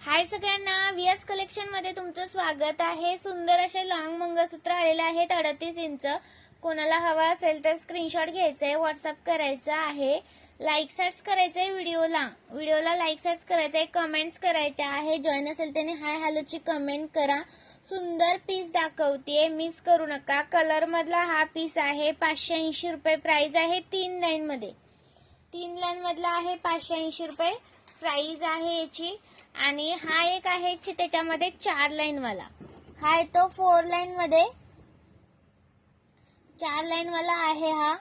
हाय सगळ्यांना, VS collection मध्ये तुमचं स्वागत आहे। सुंदर असे लॉंग मंगळसूत्र आलेले आहेत 38 इंच। कोणाला हवा असेल तर स्क्रीनशॉट घ्यायचंय, व्हॉट्सअप करायचं आहे, लाईक सर्च करायचंय व्हिडिओला लाईक सर्च करायचंय, कमेंट्स करायच्या आहे। जॉईन असेल त्याने हाय हॅलोची कमेंट करा। सुंदर पीस दाखवतेय, मिस करू नका। कलर मधला हा पीस आहे, 580 रुपये प्राइस आहे। 3 लाईन मधला आहे, 580 रुपये प्राइस आहे याची। आणि हा एक आहे त्याच्यामध्ये 4 लाईन वाला, हा आहे तो 4 लाईन मध्ये 4 लाईन वाला आहे। हा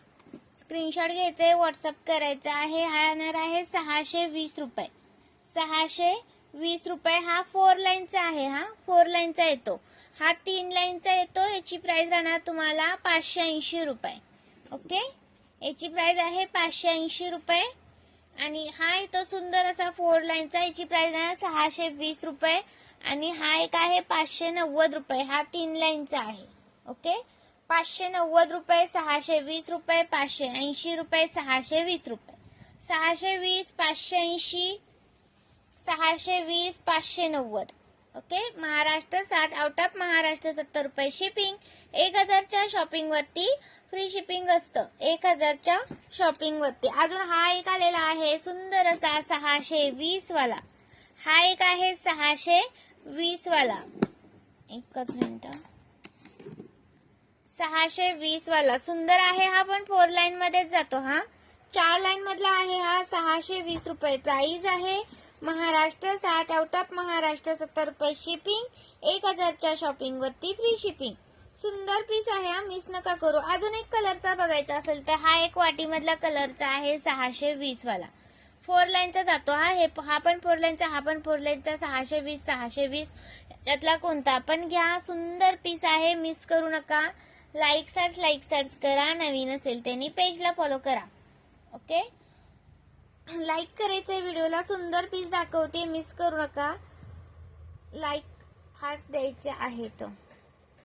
स्क्रीनशॉट घ्यायचे, व्हॉट्सअप करायचा आहे। हा येणार आहे 620 रुपये, 620 रुपये। हा 4 लाईनचा आहे, हा 4 लाईनचा येतो, हा 3 लाईनचा येतो। याची प्राइस राहणार तुम्हाला 580 रुपये। ओके, याची प्राइस आहे 580 रुपये। आणि हा येतो सुंदर असा 4 लाईनचा, याची प्राइस आहे 620 रुपये। आणि हा एक आहे 590 रुपये, हा 3 लाईनचा आहे। ओके, 590 रुपये, 620 रुपये, 580 रुपये, 620 रुपये, 620, 580, 620, 590। Okay, Maharashtra 7, out of Maharashtra 70 रुपये शिपिंग। 1000च्या शॉपिंग वरती फ्री शिपिंग असतं, 1000च्या शॉपिंग वरती। अजून हा एक आलेला आहे सुंदर असा 620 वाला, हा एक आहे 620 वाला। एकच मिनिट, 620 वाला सुंदर आहे, हा पण 4 लाईन मध्येच जातो। हा 4 लाईन मधला आहे, हा 620 रुपये प्राइस आहे। महाराष्ट्र 7, आउट ऑफ महाराष्ट्र 70 रुपये शिपिंग। 1000च्या शॉपिंग वरती फ्री शिपिंग। सुंदर पीस आहे, हा मिस नका करू। अजून एक कलरचा बघायचा असेल तर हा एक वाटी मधला कलरचा आहे 620 वाला, 4 लाईनचा जातो। हा पण 4 लाईनचा, हा पण 4 लाईनचा। 620, 620 याच्यातला कोणता पण घ्या। सुंदर पीस आहे, मिस करू नका। लाईक सर्च करा, नवीन असेल त्यांनी पेजला फॉलो करा। ओके, लाईक करायचंय व्हिडिओला। सुंदर पीस दाखवते, मिस करू नका। लाईक हार्ट्स द्यायचे आहेत।